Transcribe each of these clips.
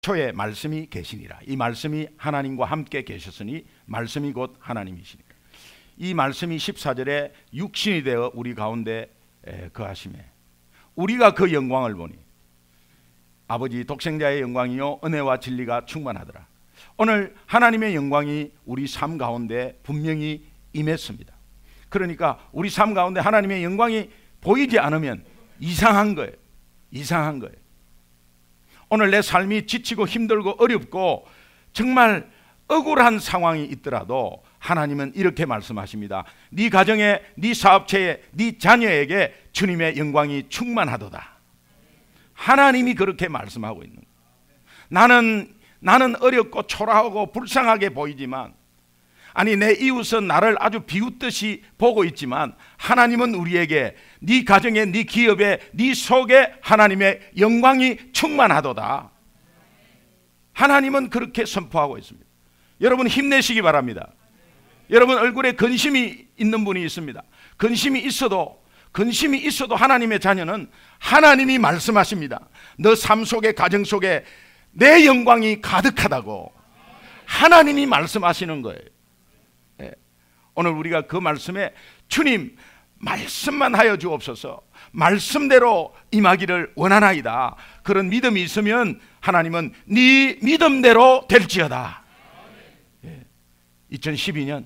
초에 말씀이 계시니라. 이 말씀이 하나님과 함께 계셨으니 말씀이 곧 하나님이시니라. 이 말씀이 14절에 육신이 되어 우리 가운데 거하시매 우리가 그 영광을 보니 아버지 독생자의 영광이요 은혜와 진리가 충만하더라. 오늘 하나님의 영광이 우리 삶 가운데 분명히 임했습니다. 그러니까 우리 삶 가운데 하나님의 영광이 보이지 않으면 이상한 거예요. 이상한 거예요. 오늘 내 삶이 지치고 힘들고 어렵고 정말 억울한 상황이 있더라도 하나님은 이렇게 말씀하십니다. 네 가정에, 네 사업체에, 네 자녀에게 주님의 영광이 충만하도다. 하나님이 그렇게 말씀하고 있는 거예요. 나는 어렵고 초라하고 불쌍하게 보이지만, 아니 내 이웃은 나를 아주 비웃듯이 보고 있지만 하나님은 우리에게 네 가정에, 네 기업에, 네 속에 하나님의 영광이 충만하도다. 하나님은 그렇게 선포하고 있습니다. 여러분 힘내시기 바랍니다. 여러분 얼굴에 근심이 있는 분이 있습니다. 근심이 있어도 하나님의 자녀는 하나님이 말씀하십니다. 너 삶 속에, 가정 속에 내 영광이 가득하다고 하나님이 말씀하시는 거예요. 오늘 우리가 그 말씀에 주님 말씀만 하여 주옵소서, 말씀대로 임하기를 원하나이다. 그런 믿음이 있으면 하나님은 네 믿음대로 될지어다. 2012년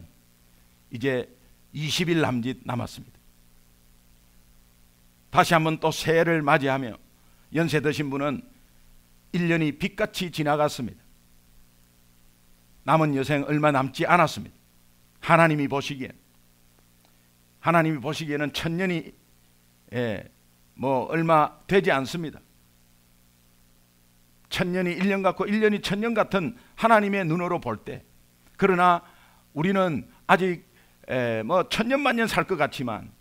이제 20일 남짓 남았습니다. 다시 한번 또 새해를 맞이하며 연세 드신 분은 1년이 빛같이 지나갔습니다. 남은 여생 얼마 남지 않았습니다. 하나님이 보시기에는 1000년이 얼마 되지 않습니다. 1000년이 1년 같고 1년이 1000년 같은 하나님의 눈으로 볼 때, 그러나 우리는 아직 1000년 만년 살 것 같지만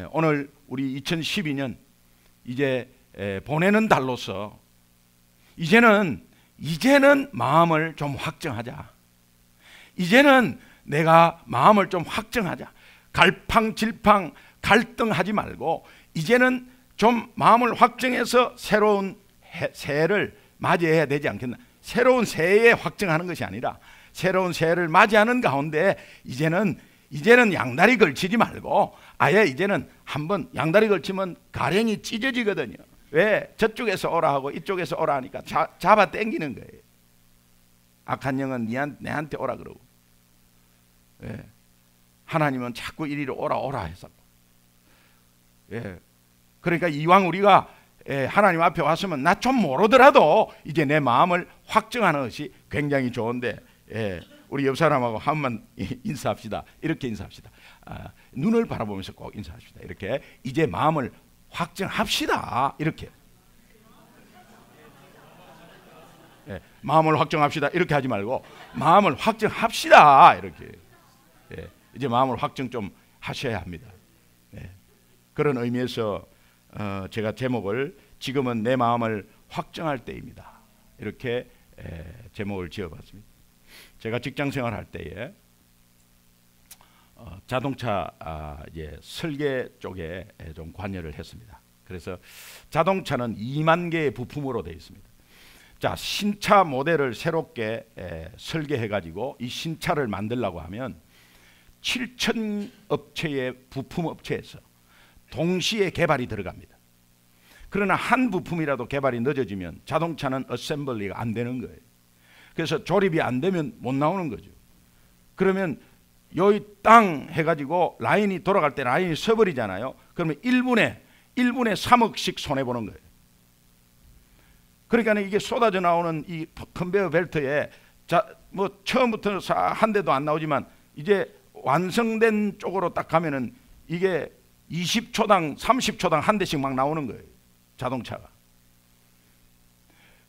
오늘 우리 2012년 이제 보내는 달로서 이제는 마음을 좀 확정하자. 이제는 내가 마음을 좀 확정하자. 갈팡질팡 갈등하지 말고 이제는 좀 마음을 확정해서 새로운 새해를 맞이해야 되지 않겠나. 새로운 새해에 확정하는 것이 아니라 새로운 새해를 맞이하는 가운데 이제는 양다리 걸치지 말고 아예 이제는 한번 양다리 걸치면 가랭이 찢어지거든요. 왜? 저쪽에서 오라 하고 이쪽에서 오라 하니까 잡아 당기는 거예요. 악한 영은 내한테 오라 그러고, 하나님은 자꾸 이리로 오라 해서, 그러니까 이왕 우리가 하나님 앞에 왔으면 나 좀 모르더라도 이제 내 마음을 확정하는 것이 굉장히 좋은데, 우리 옆 사람하고 한 번만 인사합시다. 이렇게 인사합시다. 눈을 바라보면서 꼭 인사합시다. 이렇게 이제 마음을 확정합시다. 이렇게 마음을 확정합시다. 이렇게 하지 말고 마음을 확정합시다. 이렇게 이제 마음을 확정 좀 하셔야 합니다. 그런 의미에서 제가 제목을 지금은 내 마음을 확정할 때입니다. 이렇게 제목을 지어봤습니다. 제가 직장 생활할 때에 자동차 설계 쪽에 좀 관여를 했습니다. 그래서 자동차는 2만 개의 부품으로 되어 있습니다. 자, 신차 모델을 새롭게 설계해 가지고 이 신차를 만들려고 하면 7,000 업체의 부품 업체에서 동시에 개발이 들어갑니다. 그러나 한 부품이라도 개발이 늦어지면 자동차는 어셈블리가 안 되는 거예요. 그래서 조립이 안 되면 못 나오는 거죠. 그러면 여기 땅 해가지고 라인이 돌아갈 때 라인이 서버리잖아요. 그러면 1분에 3억씩 손해보는 거예요. 그러니까 이게 쏟아져 나오는 이 컨베이어 벨트에 처음부터 한 대도 안 나오지만 이제 완성된 쪽으로 딱 가면은 이게 20초당 30초당 한 대씩 막 나오는 거예요. 자동차가.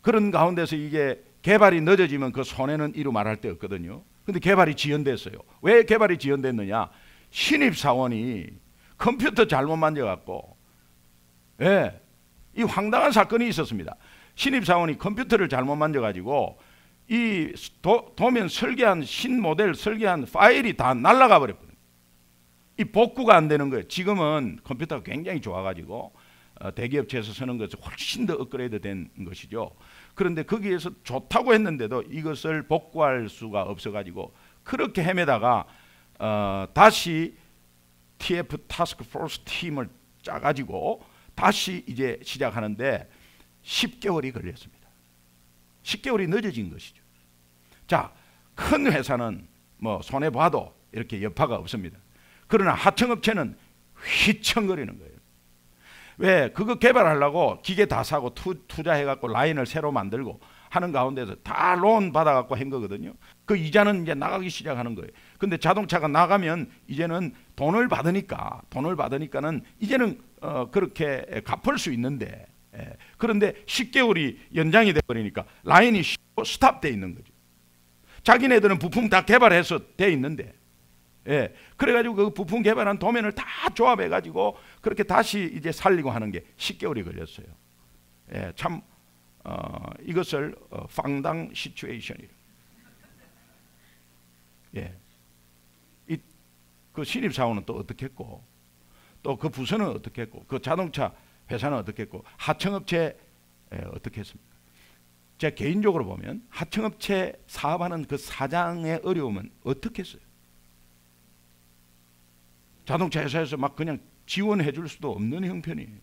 그런 가운데서 이게 개발이 늦어지면 그 손해는 이루 말할 데 없거든요. 근데 개발이 지연됐어요. 왜 개발이 지연됐느냐? 신입사원이 컴퓨터 잘못 만져갖고, 이 황당한 사건이 있었습니다. 신입사원이 컴퓨터를 잘못 만져가지고 이 도면 설계한 신모델 설계한 파일이 다 날아가 버렸거든요. 이 복구가 안 되는 거예요. 지금은 컴퓨터가 굉장히 좋아가지고 대기업체에서 쓰는 것은 훨씬 더 업그레이드 된 것이죠. 그런데 거기에서 좋다고 했는데도 이것을 복구할 수가 없어가지고 그렇게 헤매다가 다시 TF 타스크포스 팀을 짜가지고 다시 이제 시작하는데 10개월이 걸렸습니다. 10개월이 늦어진 것이죠. 자, 큰 회사는 뭐 손해 봐도 이렇게 여파가 없습니다. 그러나 하청업체는 휘청거리는 거예요. 왜? 그거 개발하려고 기계 다 사고 투자해갖고 라인을 새로 만들고 하는 가운데서 다 론 받아갖고 한 거거든요. 그 이자는 이제 나가기 시작하는 거예요. 근데 자동차가 나가면 이제는 돈을 받으니까는 이제는 그렇게 갚을 수 있는데, 그런데 10개월이 연장이 돼버리니까 라인이 스탑돼 있는 거죠. 자기네들은 부품 다 개발해서 돼 있는데, 그래가지고 그 부품 개발한 도면을 다 조합해가지고 그렇게 다시 이제 살리고 하는 게 10개월이 걸렸어요. 참 이것을 황당 시츄에이션이에요. 그 신입사원은 또 어떻게 했고, 또 그 부서는 어떻게 했고, 그 자동차 회사는 어떻게 했고, 하청업체 어떻게 했습니까? 제가 개인적으로 보면 하청업체 사업하는 그 사장의 어려움은 어떻게 했어요? 자동차 회사에서 막 그냥 지원해 줄 수도 없는 형편이에요.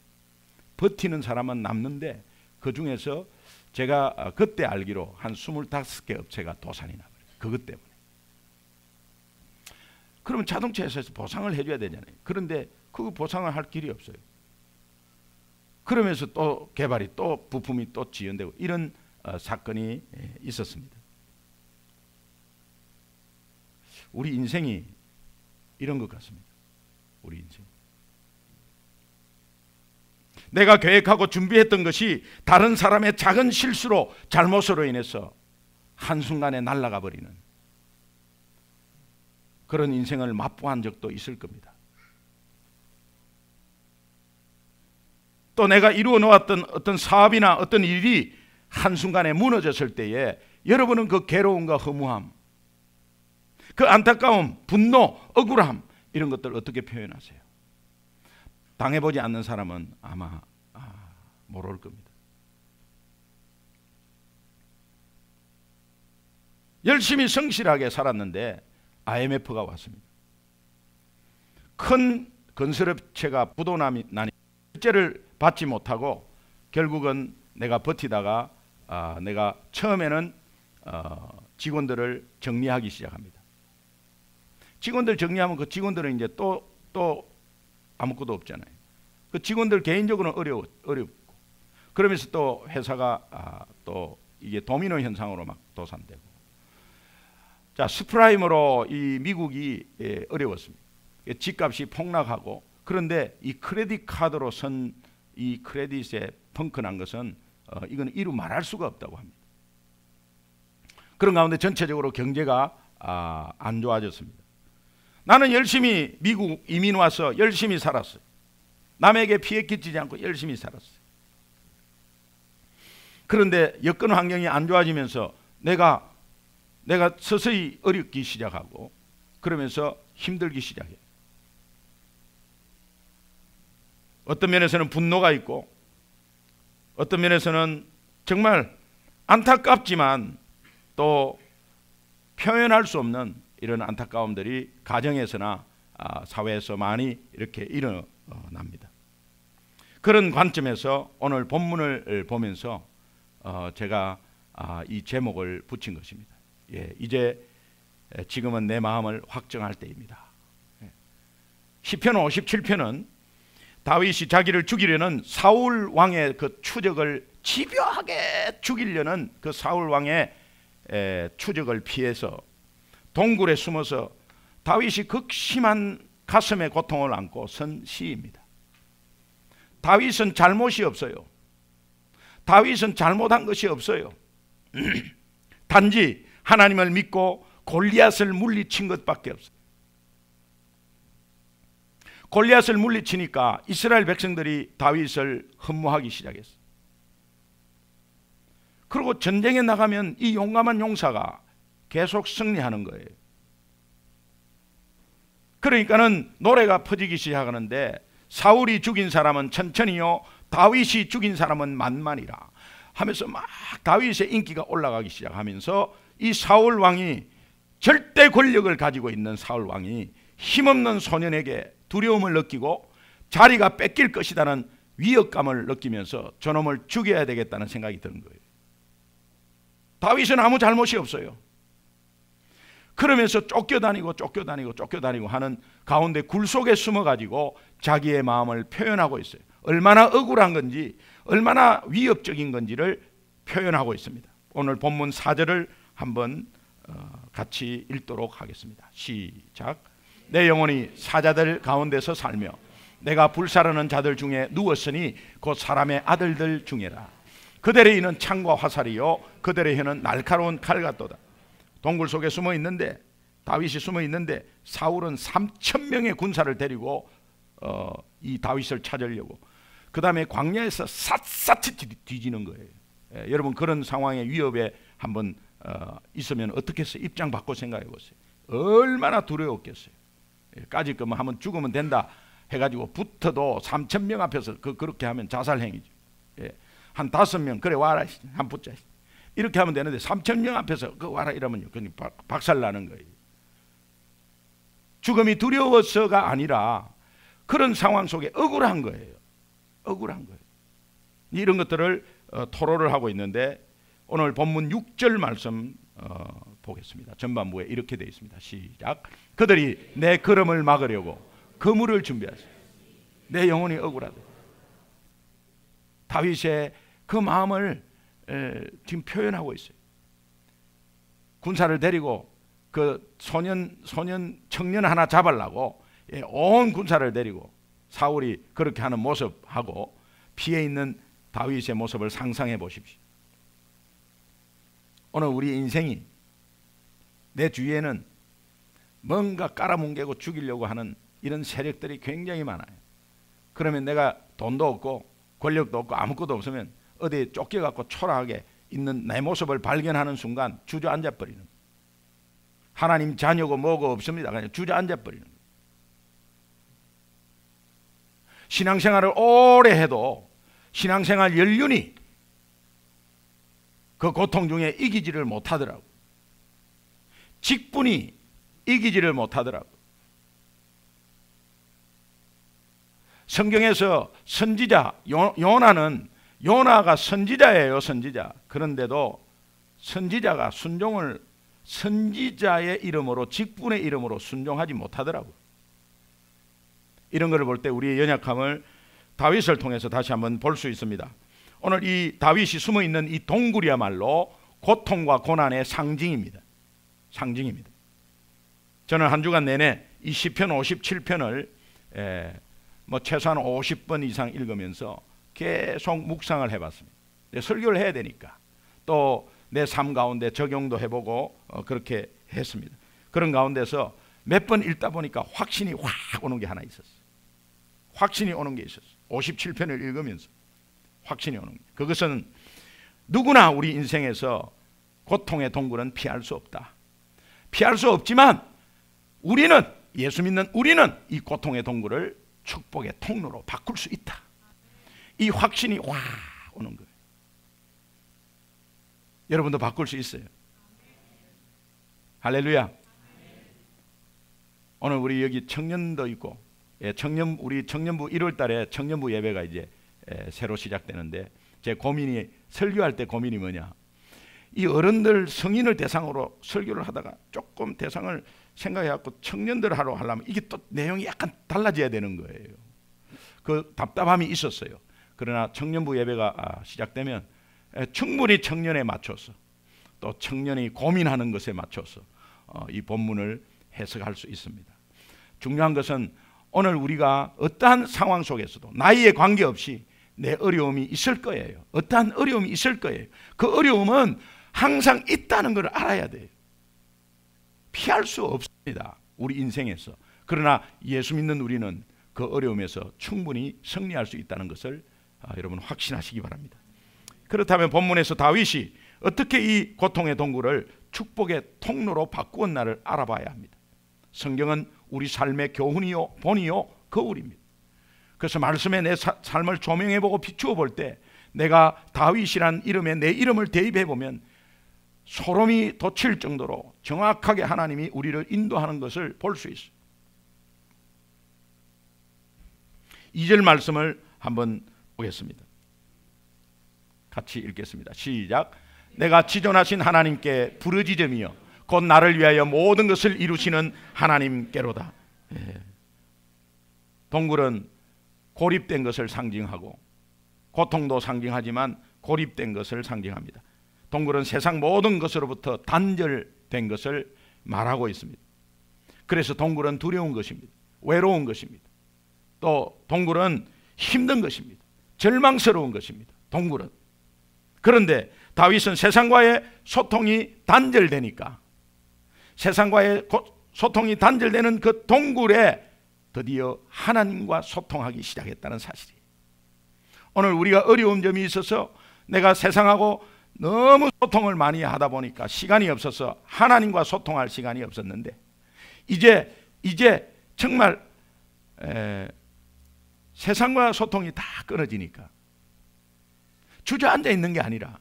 버티는 사람은 남는데 그 중에서 제가 그때 알기로 한 25개 업체가 도산이 나버려요. 그것 때문에. 그러면 자동차 회사에서 보상을 해줘야 되잖아요. 그런데 그 보상을 할 길이 없어요. 그러면서 또 개발이 또 부품이 또 지연되고 이런 사건이 있었습니다. 우리 인생이 이런 것 같습니다. 우리 인생. 내가 계획하고 준비했던 것이 다른 사람의 작은 실수로 잘못으로 인해서 한순간에 날아가 버리는 그런 인생을 맛보한 적도 있을 겁니다. 또 내가 이루어 놓았던 어떤 사업이나 어떤 일이 한순간에 무너졌을 때에 여러분은 그 괴로움과 허무함, 그 안타까움, 분노, 억울함 이런 것들 어떻게 표현하세요? 당해보지 않는 사람은 아마 모를 겁니다. 열심히 성실하게 살았는데 IMF가 왔습니다. 큰 건설업체가 부도난이 실제를 받지 못하고 결국은 내가 버티다가 내가 처음에는 직원들을 정리하기 시작합니다. 직원들 정리하면 그 직원들은 이제 또 아무것도 없잖아요. 그 직원들 개인적으로는 어렵고 그러면서 또 회사가 또 이게 도미노 현상으로 막 도산되고. 자, 스프라임으로 이 미국이 어려웠습니다. 집값이 폭락하고 그런데 이 크레딧 카드로 선 이 크레딧에 펑크난 것은 이건 이루 말할 수가 없다고 합니다. 그런 가운데 전체적으로 경제가 안 좋아졌습니다. 나는 열심히 미국 이민 와서 열심히 살았어요. 남에게 피해 끼치지 않고 열심히 살았어요. 그런데 여건 환경이 안 좋아지면서 내가 서서히 어렵기 시작하고 그러면서 힘들기 시작해요. 어떤 면에서는 분노가 있고 어떤 면에서는 정말 안타깝지만 또 표현할 수 없는 이런 안타까움들이 가정에서나 사회에서 많이 이렇게 일어납니다. 그런 관점에서 오늘 본문을 보면서 제가 이 제목을 붙인 것입니다. 이제 지금은 내 마음을 확정할 때입니다. 시편 57편은 다윗이 자기를 죽이려는 사울 왕의 그 추적을 집요하게 죽이려는 그 사울 왕의 추적을 피해서 동굴에 숨어서 다윗이 극심한 가슴의 고통을 안고 선 시입니다. 다윗은 잘못이 없어요. 다윗은 잘못한 것이 없어요. 단지 하나님을 믿고 골리앗을 물리친 것밖에 없어요. 골리앗을 물리치니까 이스라엘 백성들이 다윗을 흠모하기 시작했어요. 그리고 전쟁에 나가면 이 용감한 용사가 계속 승리하는 거예요. 그러니까는 노래가 퍼지기 시작하는데 사울이 죽인 사람은 천천히요 다윗이 죽인 사람은 만만이라. 하면서 막 다윗의 인기가 올라가기 시작하면서 이 사울 왕이, 절대 권력을 가지고 있는 사울 왕이 힘없는 소년에게 두려움을 느끼고 자리가 뺏길 것이라는 위협감을 느끼면서 저놈을 죽여야 되겠다는 생각이 드는 거예요. 다윗은 아무 잘못이 없어요. 그러면서 쫓겨다니고 하는 가운데 굴 속에 숨어가지고 자기의 마음을 표현하고 있어요. 얼마나 억울한 건지, 얼마나 위협적인 건지를 표현하고 있습니다. 오늘 본문 4절을 한번 같이 읽도록 하겠습니다. 시작. 내 영혼이 사자들 가운데서 살며 내가 불사르는 자들 중에 누웠으니 곧 사람의 아들들 중에라. 그들의 이는 창과 화살이요 그들의 혀는 날카로운 칼 같도다. 동굴 속에 숨어 있는데, 다윗이 숨어 있는데 사울은 3,000명의 군사를 데리고 이 다윗을 찾으려고, 그 다음에 광야에서 샅샅이 뒤지는 거예요. 여러분, 그런 상황의 위협에 한번 있으면 어떻게 해서 입장 바꿔 생각해 보세요. 얼마나 두려웠겠어요. 까짓 거면 한번 죽으면 된다 해가지고 붙어도 3,000명 앞에서 그렇게 하면 자살행위죠. 한 5명 그래 와라 한 붙자 이렇게 하면 되는데 3,000명 앞에서 그 와라 이러면요 그냥 박살나는 거예요. 죽음이 두려워서가 아니라 그런 상황 속에 억울한 거예요. 억울한 거예요. 이런 것들을 토로를 하고 있는데, 오늘 본문 6절 말씀 보겠습니다. 전반부에 이렇게 되어 있습니다. 시작. 그들이 내 걸음을 막으려고 그물을 준비하세요. 내 영혼이 억울하다. 다윗의 그 마음을 지금 표현하고 있어요. 군사를 데리고 그 청년 하나 잡으려고 온 군사를 데리고 사울이 그렇게 하는 모습하고 피해 있는 다윗의 모습을 상상해 보십시오. 오늘 우리 인생이, 내 주위에는 뭔가 깔아뭉개고 죽이려고 하는 이런 세력들이 굉장히 많아요. 그러면 내가 돈도 없고 권력도 없고 아무것도 없으면 어디에 쫓겨갖고 초라하게 있는 내 모습을 발견하는 순간 주저앉아 버리는 거예요. 하나님 자녀고 뭐고 없습니다. 그냥 주저앉아 버리는 거예요. 신앙생활을 오래 해도 신앙생활 연륜이 그 고통 중에 이기지를 못하더라고. 직분이 이기지를 못하더라고. 성경에서 선지자 요나가 선지자예요. 선지자. 그런데도 선지자가 선지자의 이름으로, 직분의 이름으로 순종하지 못하더라고. 이런 것을 볼 때 우리의 연약함을 다윗을 통해서 다시 한번 볼 수 있습니다. 오늘 이 다윗이 숨어 있는 이 동굴이야말로 고통과 고난의 상징입니다. 상징입니다. 저는 한 주간 내내 이 시편 57편을 최소한 50번 이상 읽으면서 계속 묵상을 해봤습니다. 설교를 해야 되니까 또 내 삶 가운데 적용도 해보고 그렇게 했습니다. 그런 가운데서 몇 번 읽다 보니까 확신이 확 오는 게 하나 있었어요. 확신이 오는 게 있었어요. 57편을 읽으면서 확신이 오는 게, 그것은 누구나 우리 인생에서 고통의 동굴은 피할 수 없다. 피할 수 없지만 우리는, 예수 믿는 우리는 이 고통의 동굴을 축복의 통로로 바꿀 수 있다. 이 확신이 확 오는 거예요. 여러분도 바꿀 수 있어요. 할렐루야. 오늘 우리 여기 청년도 있고, 우리 청년부 1월 달에 청년부 예배가 이제 새로 시작되는데, 제 고민이, 설교할 때 고민이 뭐냐, 이 어른들 성인을 대상으로 설교를 하다가 조금 대상을 생각해갖고 청년들 하러 하려면 이게 또 내용이 약간 달라져야 되는 거예요. 그 답답함이 있었어요. 그러나 청년부 예배가 시작되면 충분히 청년에 맞춰서, 또 청년이 고민하는 것에 맞춰서 이 본문을 해석할 수 있습니다. 중요한 것은 오늘 우리가 어떠한 상황 속에서도 나이에 관계없이 내 어려움이 있을 거예요. 어떠한 어려움이 있을 거예요. 그 어려움은 항상 있다는 걸 알아야 돼요. 피할 수 없습니다, 우리 인생에서. 그러나 예수 믿는 우리는 그 어려움에서 충분히 승리할 수 있다는 것을 여러분 확신하시기 바랍니다. 그렇다면 본문에서 다윗이 어떻게 이 고통의 동굴을 축복의 통로로 바꾸었나를 알아봐야 합니다. 성경은 우리 삶의 교훈이요, 본이요, 거울입니다. 그래서 말씀에 내 삶을 조명해보고 비추어 볼 때 내가 다윗이란 이름에 내 이름을 대입해 보면 소름이 돋칠 정도로 정확하게 하나님이 우리를 인도하는 것을 볼 수 있어요. 2절 말씀을 한번 보겠습니다. 같이 읽겠습니다. 시작. 내가 지존하신 하나님께 부르짖으며 곧 나를 위하여 모든 것을 이루시는 하나님께로다. 동굴은 고립된 것을 상징하고 고통도 상징하지만 고립된 것을 상징합니다. 동굴은 세상 모든 것으로부터 단절된 것을 말하고 있습니다. 그래서 동굴은 두려운 것입니다. 외로운 것입니다. 또 동굴은 힘든 것입니다. 절망스러운 것입니다. 동굴은. 그런데 다윗은 세상과의 소통이 단절되니까 세상과의 소통이 단절되는 그 동굴에 드디어 하나님과 소통하기 시작했다는 사실이에요. 오늘 우리가 어려운 점이 있어서 내가 세상하고 너무 소통을 많이 하다 보니까 시간이 없어서 하나님과 소통할 시간이 없었는데 이제 정말 세상과 소통이 다 끊어지니까 주저앉아 있는 게 아니라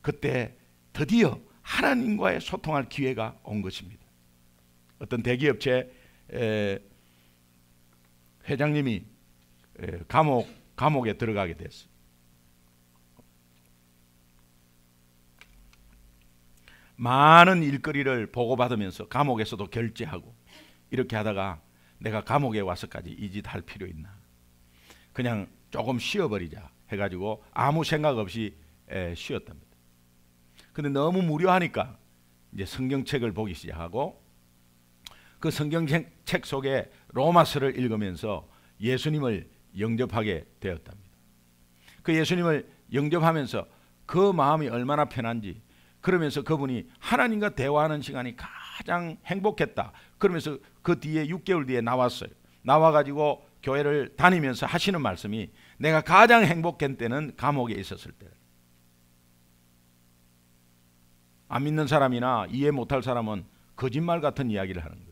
그때 드디어 하나님과의 소통할 기회가 온 것입니다. 어떤 대기업체 회장님이 감옥에 들어가게 됐어요. 많은 일거리를 보고받으면서 감옥에서도 결제하고 이렇게 하다가 내가 감옥에 와서까지 이 짓 할 필요 있나, 그냥 조금 쉬어버리자 해가지고 아무 생각 없이 쉬었답니다. 근데 너무 무료하니까 이제 성경책을 보기 시작하고 그 성경책 속에 로마서를 읽으면서 예수님을 영접하게 되었답니다. 그 예수님을 영접하면서 그 마음이 얼마나 편한지, 그러면서 그분이 하나님과 대화하는 시간이 가장 행복했다. 그러면서 그 뒤에 6개월 뒤에 나왔어요. 나와가지고 교회를 다니면서 하시는 말씀이 내가 가장 행복한 때는 감옥에 있었을 때. 안 믿는 사람이나 이해 못할 사람은 거짓말 같은 이야기를 하는 거예요.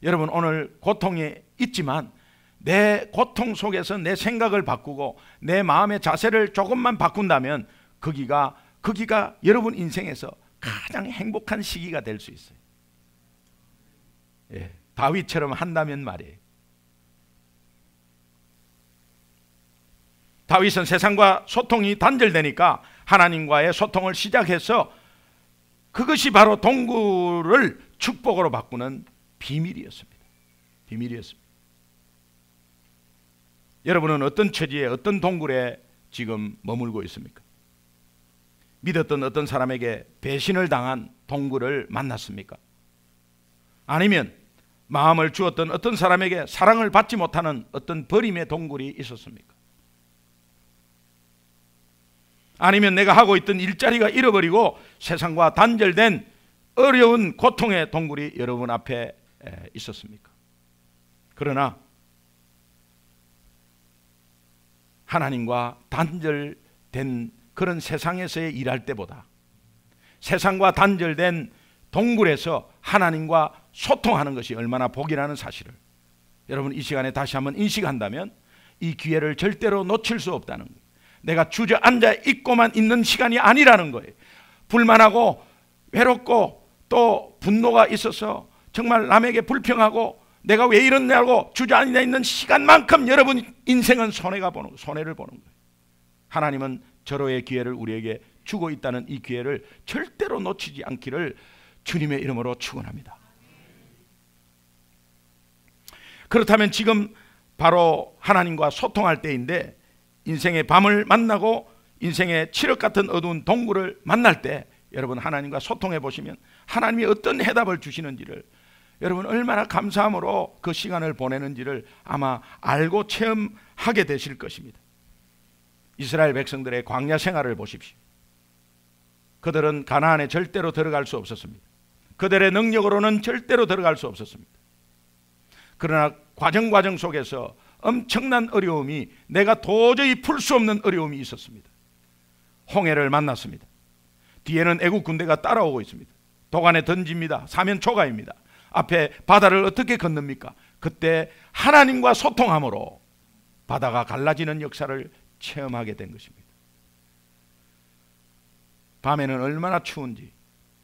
여러분, 오늘 고통이 있지만 내 고통 속에서 내 생각을 바꾸고 내 마음의 자세를 조금만 바꾼다면 거기가 여러분 인생에서 가장 행복한 시기가 될 수 있어요. 다윗처럼 한다면 말이에요. 다윗은 세상과 소통이 단절되니까 하나님과의 소통을 시작해서 그것이 바로 동굴을 축복으로 바꾸는 비밀이었습니다. 여러분은 어떤 처지에, 어떤 동굴에 지금 머물고 있습니까? 믿었던 어떤 사람에게 배신을 당한 동굴을 만났습니까? 아니면 마음을 주었던 어떤 사람에게 사랑을 받지 못하는 어떤 버림의 동굴이 있었습니까? 아니면 내가 하고 있던 일자리가 잃어버리고 세상과 단절된 어려운 고통의 동굴이 여러분 앞에 있었습니까? 그러나 하나님과 단절된 그런 세상에서의 일할 때보다 세상과 단절된 동굴에서 하나님과 소통하는 것이 얼마나 복이라는 사실을 여러분 이 시간에 다시 한번 인식한다면 이 기회를 절대로 놓칠 수 없다는 거예요. 내가 주저앉아 있고만 있는 시간이 아니라는 거예요. 불만하고 외롭고 또 분노가 있어서 정말 남에게 불평하고 내가 왜 이러냐고 주저앉아 있는 시간만큼 여러분 인생은 손해를 보는 거예요. 하나님은 절호의 기회를 우리에게 주고 있다는 이 기회를 절대로 놓치지 않기를 주님의 이름으로 축원합니다. 그렇다면 지금 바로 하나님과 소통할 때인데 인생의 밤을 만나고 인생의 칠흑 같은 어두운 동굴을 만날 때 여러분 하나님과 소통해 보시면 하나님이 어떤 해답을 주시는지를 여러분 얼마나 감사함으로 그 시간을 보내는지를 아마 알고 체험하게 되실 것입니다. 이스라엘 백성들의 광야 생활을 보십시오. 그들은 가나안에 절대로 들어갈 수 없었습니다. 그들의 능력으로는 절대로 들어갈 수 없었습니다. 그러나 과정 속에서 엄청난 어려움이, 내가 도저히 풀 수 없는 어려움이 있었습니다. 홍해를 만났습니다. 뒤에는 애국 군대가 따라오고 있습니다. 도간에 던집니다. 사면 초가입니다. 앞에 바다를 어떻게 건넙니까? 그때 하나님과 소통함으로 바다가 갈라지는 역사를 체험하게 된 것입니다. 밤에는 얼마나 추운지,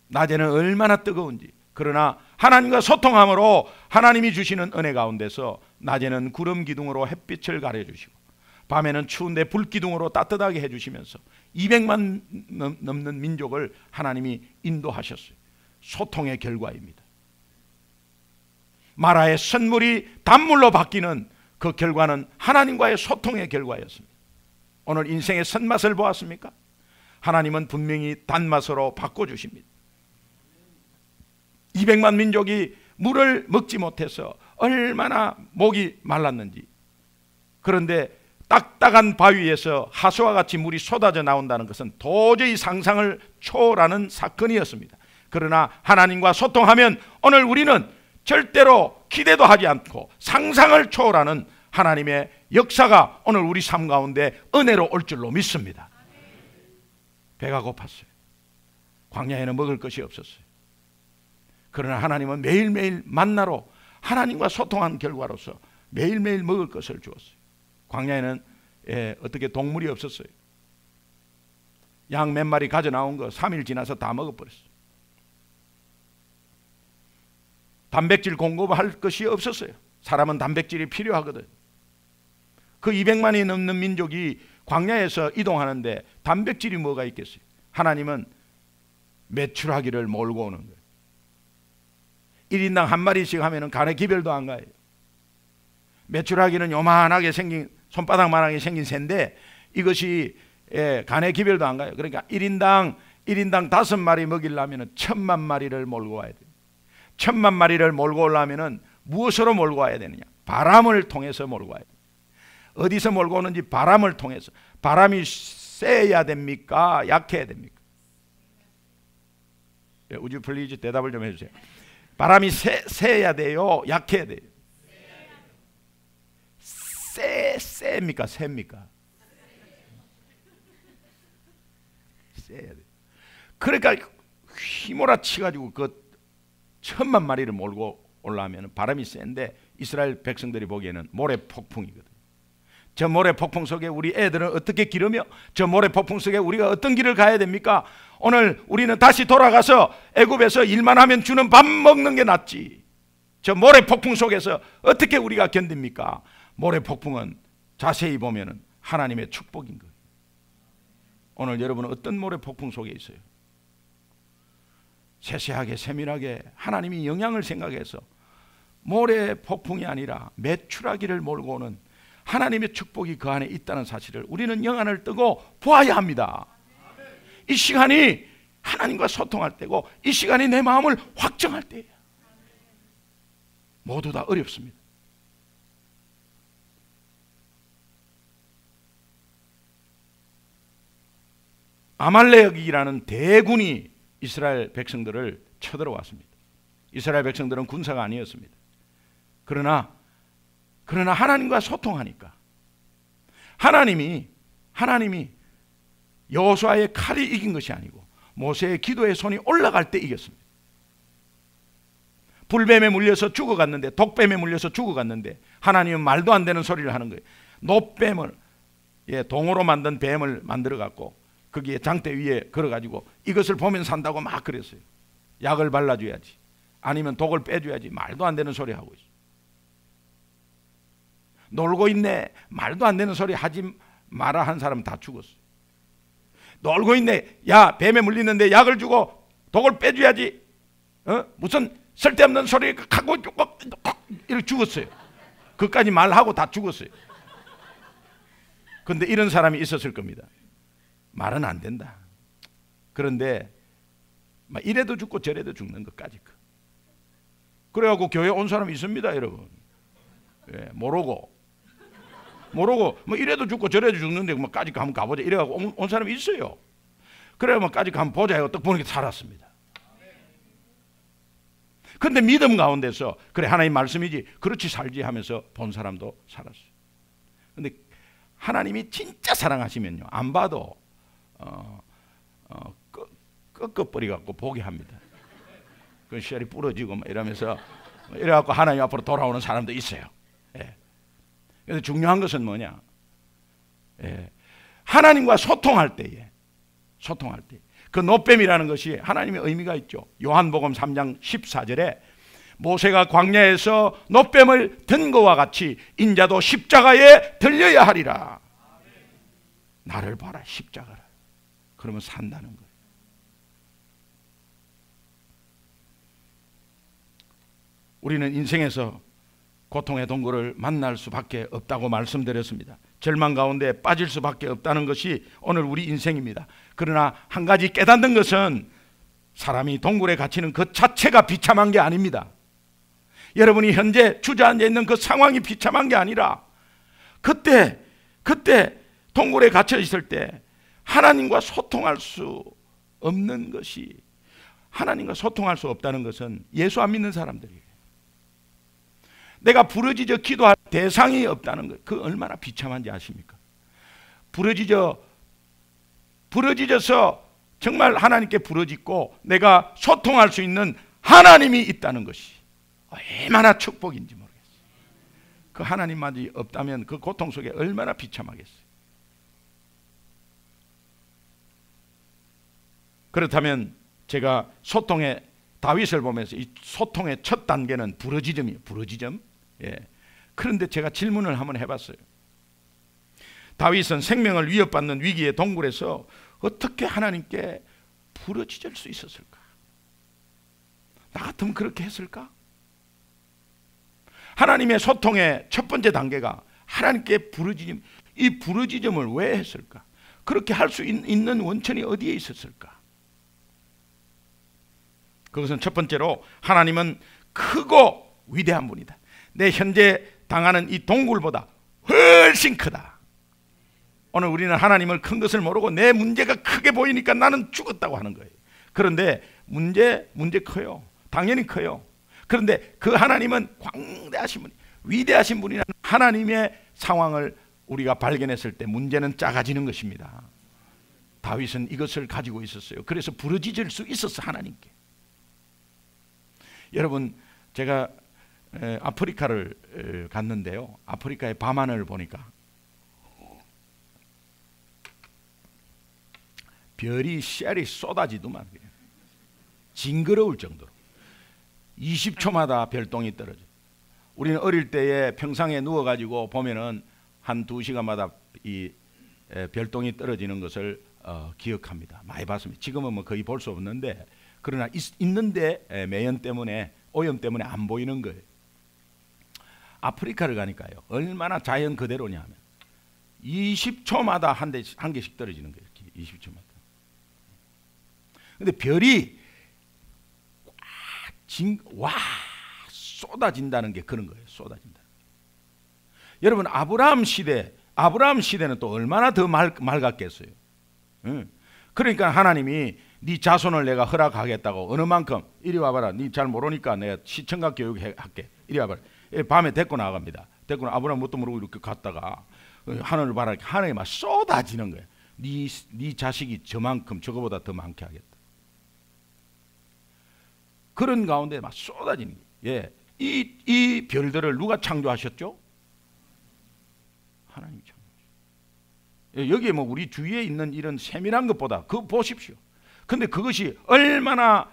낮에는 얼마나 뜨거운지, 그러나 하나님과 소통함으로 하나님이 주시는 은혜 가운데서 낮에는 구름 기둥으로 햇빛을 가려주시고 밤에는 추운데 불 기둥으로 따뜻하게 해주시면서 200만 넘는 민족을 하나님이 인도하셨어요. 소통의 결과입니다. 마라의 선물이 단물로 바뀌는 그 결과는 하나님과의 소통의 결과였습니다. 오늘 인생의 선맛을 보았습니까? 하나님은 분명히 단맛으로 바꿔주십니다. 200만 민족이 물을 먹지 못해서 얼마나 목이 말랐는지, 그런데 딱딱한 바위에서 하수와 같이 물이 쏟아져 나온다는 것은 도저히 상상을 초월하는 사건이었습니다. 그러나 하나님과 소통하면 오늘 우리는 절대로 기대도 하지 않고 상상을 초월하는 하나님의 역사가 오늘 우리 삶 가운데 은혜로 올 줄로 믿습니다. 배가 고팠어요. 광야에는 먹을 것이 없었어요. 그러나 하나님은 매일매일 만나로 하나님과 소통한 결과로서 매일매일 먹을 것을 주었어요. 광야에는 어떻게 동물이 없었어요. 양 몇 마리 가져 나온 거 3일 지나서 다 먹어버렸어요. 단백질 공급할 것이 없었어요. 사람은 단백질이 필요하거든. 그 200만이 넘는 민족이 광야에서 이동하는데 단백질이 뭐가 있겠어요? 하나님은 메추라기를 몰고 오는 거예요. 1인당 한 마리씩 하면 간의 기별도 안 가요. 메추라기는 요만하게 생긴, 손바닥만하게 생긴 새인데 이것이 간의 기별도 안 가요. 그러니까 1인당 5마리 먹이려면 1000만 마리를 몰고 와야 돼요. 1000만 마리를 몰고 오려면 무엇으로 몰고 와야 되느냐? 바람을 통해서 몰고 와야 돼요. 어디서 몰고 오는지 바람을 통해서. 바람이 세야 됩니까? 약해야 됩니까? 우주 플리즈 대답을 좀 해주세요. 바람이 세야 돼요? 약해야 돼요? 세입니까? 셉니까? 세야 돼요. 그러니까 휘몰아치가지고 그 1000만 마리를 몰고 올라오면 바람이 센데 이스라엘 백성들이 보기에는 모래 폭풍이거든. 저 모래 폭풍 속에 우리 애들은 어떻게 기르며 저 모래 폭풍 속에 우리가 어떤 길을 가야 됩니까? 오늘 우리는 다시 돌아가서 애굽에서 일만 하면 주는 밥 먹는 게 낫지. 저 모래 폭풍 속에서 어떻게 우리가 견딥니까? 모래 폭풍은 자세히 보면 하나님의 축복인 거예요. 오늘 여러분은 어떤 모래 폭풍 속에 있어요? 세세하게 세밀하게 하나님이 영향을 생각해서 모래 폭풍이 아니라 메추라기를 몰고 오는 하나님의 축복이 그 안에 있다는 사실을 우리는 영안을 뜨고 보아야 합니다. 이 시간이 하나님과 소통할 때고 이 시간이 내 마음을 확정할 때예요. 모두 다 어렵습니다. 아말렉이라는 대군이 이스라엘 백성들을 쳐들어왔습니다. 이스라엘 백성들은 군사가 아니었습니다. 그러나 하나님과 소통하니까 하나님이 여호수아의 칼이 이긴 것이 아니고 모세의 기도의 손이 올라갈 때 이겼습니다. 불뱀에 물려서 죽어갔는데, 독뱀에 물려서 죽어갔는데 하나님은 말도 안 되는 소리를 하는 거예요. 노뱀을, 동으로 만든 뱀을 만들어 갖고 거기에 장대 위에 걸어가지고 이것을 보면 산다고 막 그랬어요. 약을 발라줘야지, 아니면 독을 빼줘야지. 말도 안 되는 소리 하고 있어요. 놀고 있네, 말도 안 되는 소리 하지 마라 한 사람 다 죽었어요. 놀고 있네, 야 뱀에 물리는데 약을 주고 독을 빼줘야지, 무슨 쓸데없는 소리 하고 이렇게 죽었어요. 그까지 말하고 다 죽었어요. 그런데 이런 사람이 있었을 겁니다. 말은 안 된다. 그런데 이래도 죽고 저래도 죽는 것까지. 그래갖고 교회 온 사람이 있습니다, 여러분. 모르고 이래도 죽고 저래도 죽는데 까지 한번 가보자 이래갖고 온 사람이 있어요. 그래 까지 한번 보자 해서 딱 보니까 살았습니다. 근데 믿음 가운데서 그래 하나님 말씀이지 그렇지 살지 하면서 본 사람도 살았어요. 근데 하나님이 진짜 사랑하시면요, 안 봐도 꺾어버리 갖고 보게 합니다. 그 씨알이 부러지고 이러면서 이래갖고 하나님 앞으로 돌아오는 사람도 있어요. 그래서 중요한 것은 뭐냐? 하나님과 소통할 때에 그 노뱀이라는 것이 하나님의 의미가 있죠. 요한복음 3장 14절에 모세가 광야에서 노뱀을 든 것과 같이 인자도 십자가에 들려야 하리라. 나를 봐라, 십자가를. 그러면 산다는 거예요. 우리는 인생에서 고통의 동굴을 만날 수밖에 없다고 말씀드렸습니다. 절망 가운데 빠질 수밖에 없다는 것이 오늘 우리 인생입니다. 그러나 한 가지 깨닫는 것은 사람이 동굴에 갇히는 그 자체가 비참한 게 아닙니다. 여러분이 현재 주저앉아 있는 그 상황이 비참한 게 아니라 그때 동굴에 갇혀 있을 때 하나님과 소통할 수 없는 것이, 하나님과 소통할 수 없다는 것은 예수 안 믿는 사람들이에요. 내가 부르짖어 기도할 대상이 없다는 것, 그 얼마나 비참한지 아십니까? 부르짖어서 정말 하나님께 부르짖고 내가 소통할 수 있는 하나님이 있다는 것이 얼마나 축복인지 모르겠어요. 그 하나님만이 없다면 그 고통 속에 얼마나 비참하겠어요. 그렇다면 제가 소통의 다윗을 보면서 이 소통의 첫 단계는 부르짖음이에요. 부르짖음. 그런데 제가 질문을 한번 해봤어요. 다윗은 생명을 위협받는 위기의 동굴에서 어떻게 하나님께 부르짖을 수 있었을까? 나 같으면 그렇게 했을까? 하나님의 소통의 첫 번째 단계가 하나님께 부르짖음. 이 부르짖음을 왜 했을까? 그렇게 할 수 있는 원천이 어디에 있었을까? 그것은 첫 번째로 하나님은 크고 위대한 분이다. 내 현재 당하는 이 동굴보다 훨씬 크다. 오늘 우리는 하나님을 큰 것을 모르고 내 문제가 크게 보이니까 나는 죽었다고 하는 거예요. 그런데 문제 커요. 당연히 커요. 그런데 그 하나님은 광대하신 분, 위대하신 분이라는 하나님의 상황을 우리가 발견했을 때 문제는 작아지는 것입니다. 다윗은 이것을 가지고 있었어요. 그래서 부르짖을 수 있었어, 하나님께. 여러분, 제가 아프리카를 갔는데요. 아프리카의 밤하늘을 보니까 별이 씨알이 쏟아지더만 징그러울 정도로 20초마다 별똥이 떨어져. 우리는 어릴 때에 평상에 누워가지고 보면은 한 2시간마다 이 별똥이 떨어지는 것을 기억합니다. 많이 봤습니다. 지금은 뭐 거의 볼 수 없는데, 그러나 있는데 매연 때문에, 오염 때문에 안 보이는 거예요. 아프리카를 가니까요, 얼마나 자연 그대로냐 하면 20초마다 한 개씩 떨어지는 거예요. 20초마다. 근데 별이 와 쏟아진다는 게 그런 거예요. 쏟아진다. 여러분, 아브라함 시대는 또 얼마나 더 맑았겠어요. 그러니까 하나님이 네 자손을 내가 허락하겠다고, 어느 만큼 이리 와봐라, 네 잘 모르니까 내가 시청각 교육할게, 이리 와봐라. 밤에 데리고 나갑니다. 데리고 아브라함 뭣도 모르고 이렇게 갔다가 하늘을 봐라, 하늘이 막 쏟아지는 거예요. 네 자식이 저만큼, 저거보다 더 많게 하겠다. 그런 가운데 막 쏟아지는 거예요. 이 별들을 누가 창조하셨죠? 하나님이 창조하셨죠. 여기에 뭐 우리 주위에 있는 이런 세밀한 것보다 그거 보십시오. 근데 그것이 얼마나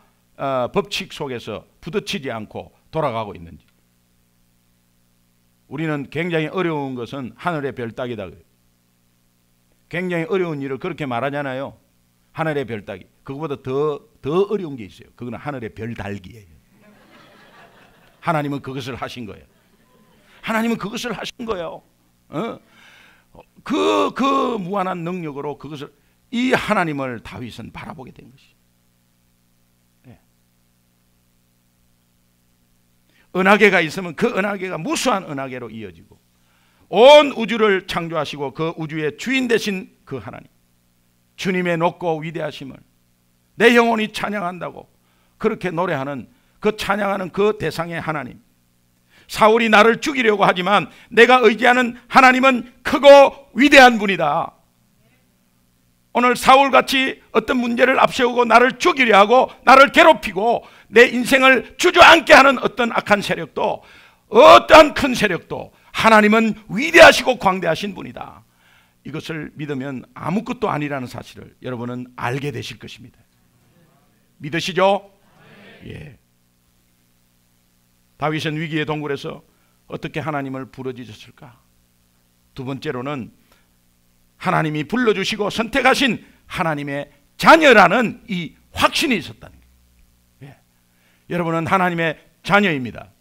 법칙 속에서 부딪히지 않고 돌아가고 있는지. 우리는 굉장히 어려운 것은 하늘의 별 따기다. 굉장히 어려운 일을 그렇게 말하잖아요. 하늘의 별 따기. 그거보다 더 어려운 게 있어요. 그거는 하늘의 별 달기예요. 하나님은 그것을 하신 거예요. 하나님은 그것을 하신 거예요. 그 무한한 능력으로 그것을, 이 하나님을 다윗은 바라보게 된 것이. 은하계가 있으면 그 은하계가 무수한 은하계로 이어지고, 온 우주를 창조하시고 그 우주의 주인 되신 그 하나님, 주님의 높고 위대하심을 내 영혼이 찬양한다고 그렇게 노래하는, 그 찬양하는 그 대상의 하나님. 사울이 나를 죽이려고 하지만 내가 의지하는 하나님은 크고 위대한 분이다. 오늘 사울같이 어떤 문제를 앞세우고 나를 죽이려 하고 나를 괴롭히고 내 인생을 주저앉게 하는 어떤 악한 세력도, 어떠한 큰 세력도 하나님은 위대하시고 광대하신 분이다. 이것을 믿으면 아무것도 아니라는 사실을 여러분은 알게 되실 것입니다. 믿으시죠? 예. 다윗은 위기의 동굴에서 어떻게 하나님을 부르짖었을까? 두 번째로는 하나님이 불러주시고 선택하신 하나님의 자녀라는 이 확신이 있었다는 거예요. 예. 여러분은 하나님의 자녀입니다.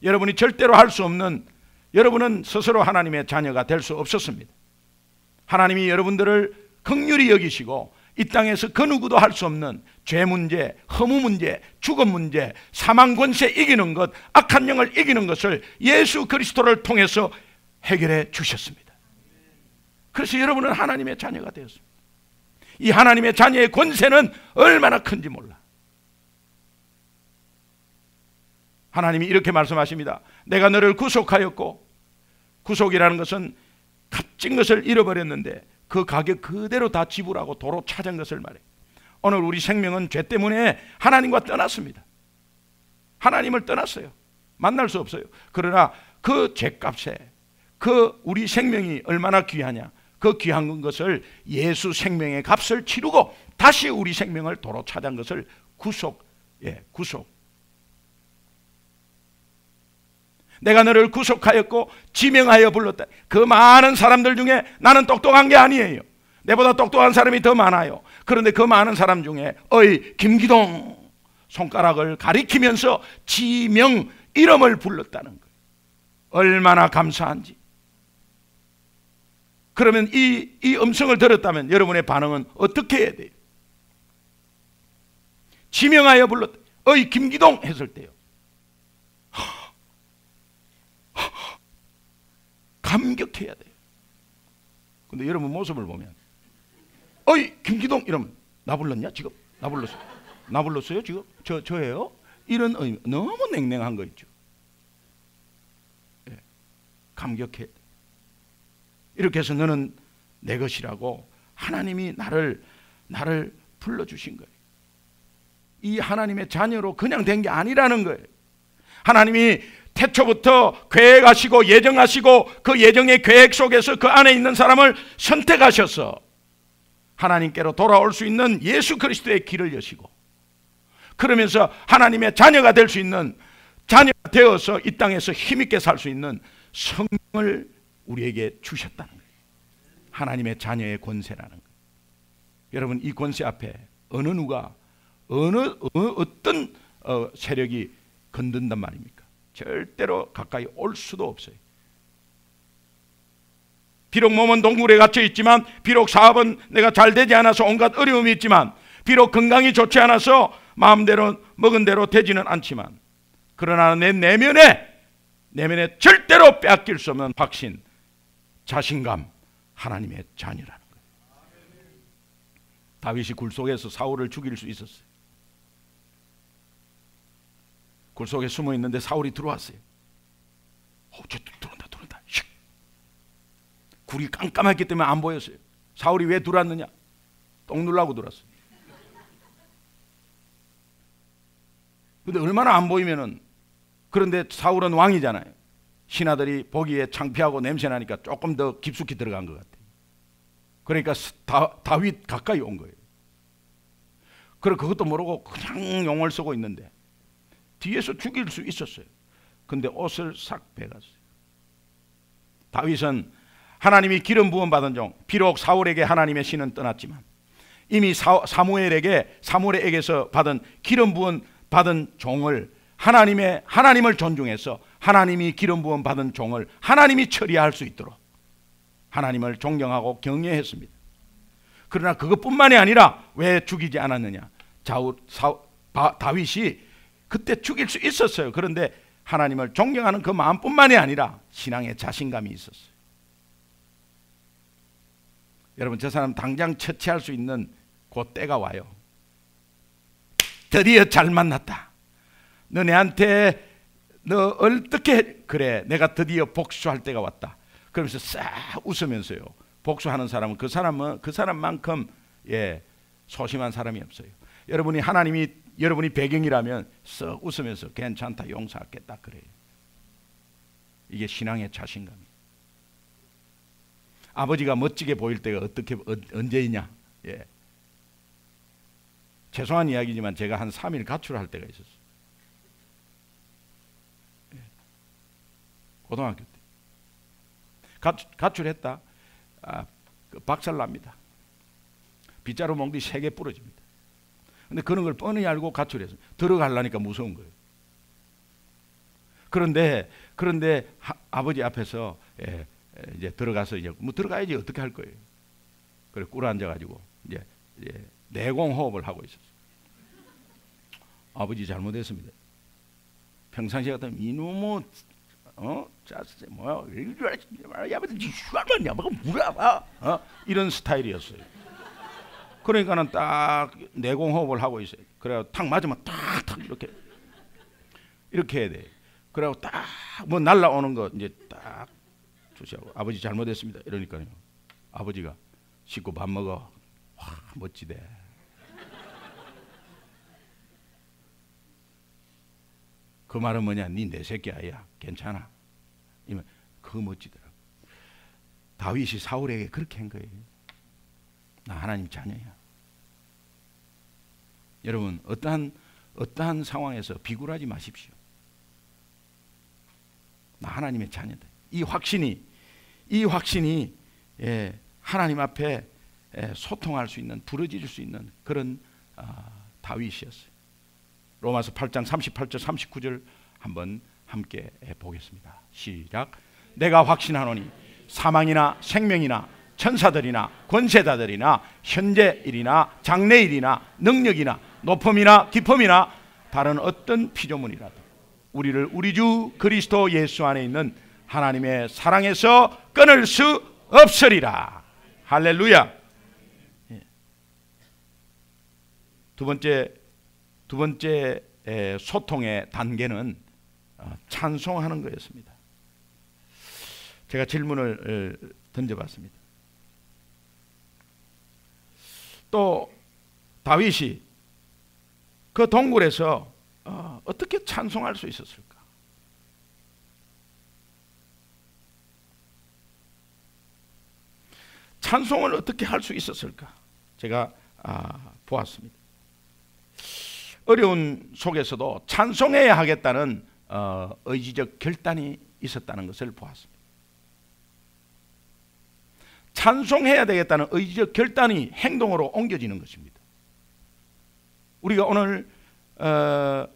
여러분이 절대로 할 수 없는, 여러분은 스스로 하나님의 자녀가 될 수 없었습니다. 하나님이 여러분들을 긍휼히 여기시고 이 땅에서 그 누구도 할 수 없는 죄 문제, 허무 문제, 죽음 문제, 사망 권세 이기는 것, 악한 영을 이기는 것을 예수 그리스도를 통해서 해결해 주셨습니다. 그래서 여러분은 하나님의 자녀가 되었습니다. 이 하나님의 자녀의 권세는 얼마나 큰지 몰라. 하나님이 이렇게 말씀하십니다. 내가 너를 구속하였고, 구속이라는 것은 값진 것을 잃어버렸는데 그 가격 그대로 다 지불하고 도로 찾은 것을 말해. 오늘 우리 생명은 죄 때문에 하나님과 떠났습니다. 하나님을 떠났어요. 만날 수 없어요. 그러나 그 죄값에 그 우리 생명이 얼마나 귀하냐, 그 귀한 것을 예수 생명의 값을 치르고 다시 우리 생명을 도로 찾은 것을 구속. 내가 너를 구속하였고 지명하여 불렀다. 그 많은 사람들 중에 나는 똑똑한 게 아니에요. 내보다 똑똑한 사람이 더 많아요. 그런데 그 많은 사람 중에 어이 김기동 손가락을 가리키면서 지명 이름을 불렀다는 거예요. 얼마나 감사한지. 그러면 이 음성을 들었다면 여러분의 반응은 어떻게 해야 돼요? 지명하여 불렀다. 어이 김기동 했을 때요. 감격해야 돼요. 근데 여러분 모습을 보면 어이 김기동 이러면 나 불렀냐 지금? 나 불렀어요 지금? 저예요? 이런 의미, 너무 냉랭한 거 있죠. 예. 감격해. 이렇게 해서 너는 내 것이라고 하나님이 나를 불러주신 거예요. 이 하나님의 자녀로 그냥 된 게 아니라는 거예요. 하나님이 태초부터 계획하시고 예정하시고 그 예정의 계획 속에서 그 안에 있는 사람을 선택하셔서 하나님께로 돌아올 수 있는 예수 그리스도의 길을 여시고, 그러면서 하나님의 자녀가 될 수 있는, 자녀가 되어서 이 땅에서 힘있게 살 수 있는 성령을 우리에게 주셨다는 거예요. 하나님의 자녀의 권세라는 거예요. 여러분, 이 권세 앞에 어느 누가 어떤 세력이 건든단 말입니까? 절대로 가까이 올 수도 없어요. 비록 몸은 동굴에 갇혀 있지만, 비록 사업은 내가 잘 되지 않아서 온갖 어려움이 있지만, 비록 건강이 좋지 않아서 마음대로 먹은 대로 되지는 않지만, 그러나 내 내면에 절대로 빼앗길 수 없는 확신, 자신감, 하나님의 자녀라는 거예요. 다윗이 굴 속에서 사울을 죽일 수 있었어요. 굴 속에 숨어 있는데 사울이 들어왔어요. 저 들어온다. 슉. 굴이 깜깜했기 때문에 안 보였어요. 사울이 왜 들어왔느냐? 똥 누르려고 들어왔어요. 근데 얼마나 안 보이면은, 그런데 사울은 왕이잖아요. 신하들이 보기에 창피하고 냄새나니까 조금 더 깊숙이 들어간 것 같아요. 그러니까 다윗 가까이 온 거예요. 그래, 그것도 모르고 그냥 용을 쓰고 있는데 뒤에서 죽일 수 있었어요. 근데 옷을 싹 빼갔어요. 다윗은 하나님이 기름 부음 받은 종, 비록 사울에게 하나님의 신은 떠났지만 이미 사무엘에게서 받은 기름 부음 받은 종을, 하나님을 존중해서 하나님이 기름 부음 받은 종을 하나님이 처리할 수 있도록 하나님을 존경하고 경외했습니다. 그러나 그것뿐만이 아니라 왜 죽이지 않았느냐? 다윗이 그때 죽일 수 있었어요. 그런데 하나님을 존경하는 그 마음뿐만이 아니라 신앙의 자신감이 있었어요. 여러분, 저 사람 당장 처치할 수 있는 그 때가 와요. 드디어 잘 만났다. 너 어떻게 그래? 내가 드디어 복수할 때가 왔다. 그러면서 싹 웃으면서요. 복수하는 사람은 그 사람만큼 소심한 사람이 없어요. 여러분이 배경이라면 썩 웃으면서 괜찮다, 용서하겠다 그래요. 이게 신앙의 자신감이에요. 아버지가 멋지게 보일 때가 어떻게 언제이냐? 예. 죄송한 이야기지만 제가 한 3일 가출할 때가 있었어요. 예. 고등학교 때 가출했다. 박살납니다. 빗자루 몽둥이 3개 부러집니다. 근데 그런 걸 뻔히 알고 가출해서 들어가려니까 무서운 거예요. 그런데 아버지 앞에서 이제 들어가서 이제 뭐 들어가야지 어떻게 할 거예요. 그래 꿇어 앉아가지고 이제 내공호흡을 하고 있었어요. 아버지 잘못했습니다. 평상시에 같으면 이놈의 짜스 뭐야 이런 스타일이었어요. 그러니까는 딱 내공호흡을 하고 있어요. 그래 탁 맞으면 탁 이렇게 해야 돼. 그래고 딱 뭐 날라오는 거 이제 딱 주시하고 아버지 잘못했습니다. 이러니까요. 아버지가 씻고 밥 먹어. 와 멋지대. 그 말은 뭐냐? 니 내 새끼 아이야. 괜찮아. 이면 그거 멋지더라. 다윗이 사울에게 그렇게 한 거예요. 나 하나님 자녀야. 여러분 어떠한 상황에서 비굴하지 마십시오. 나 하나님의 자녀다. 이 확신이 하나님 앞에 소통할 수 있는, 부러질 수 있는 그런 다윗이었어요. 로마서 8장 38절 39절 한번 함께 보겠습니다. 시작. 내가 확신하노니 사망이나 생명이나 천사들이나 권세자들이나 현재일이나 장래일이나 능력이나 높음이나 깊음이나 다른 어떤 피조물이라도 우리를 우리 주 그리스도 예수 안에 있는 하나님의 사랑에서 끊을 수 없으리라. 할렐루야. 두 번째 소통의 단계는 찬송하는 거였습니다. 제가 질문을 던져봤습니다. 또 다윗이 그 동굴에서 어떻게 찬송할 수 있었을까? 찬송을 어떻게 할 수 있었을까? 제가 보았습니다. 어려운 속에서도 찬송해야 하겠다는 의지적 결단이 있었다는 것을 보았습니다. 찬송해야 되겠다는 의지적 결단이 행동으로 옮겨지는 것입니다. 우리가 오늘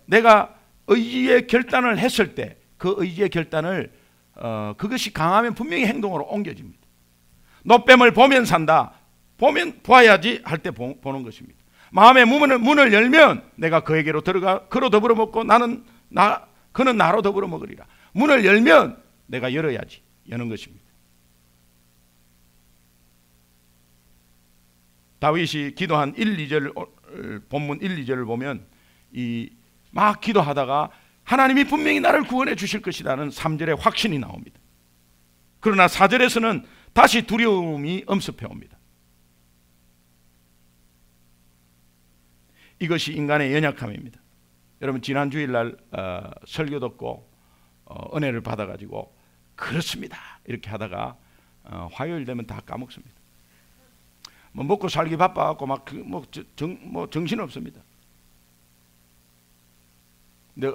내가 의지의 결단을 했을 때 그 의지의 결단을 그것이 강하면 분명히 행동으로 옮겨집니다. 노뱀을 보면 산다. 보면 봐야지 할 때 보는 것입니다. 마음의 문을 열면 내가 그에게로 들어가 그로 더불어 먹고 그는 나로 더불어 먹으리라. 문을 열면 내가 열어야지 여는 것입니다. 다윗이 기도한 1, 2절 본문 1, 2절을 보면 막 기도하다가 하나님이 분명히 나를 구원해 주실 것이라는 3절의 확신이 나옵니다. 그러나 4절에서는 다시 두려움이 엄습해 옵니다. 이것이 인간의 연약함입니다. 여러분 지난 주일날 설교 듣고 은혜를 받아가지고 그렇습니다 이렇게 하다가 화요일 되면 다 까먹습니다. 뭐 먹고 살기 바빠갖고 정신 없습니다. 근데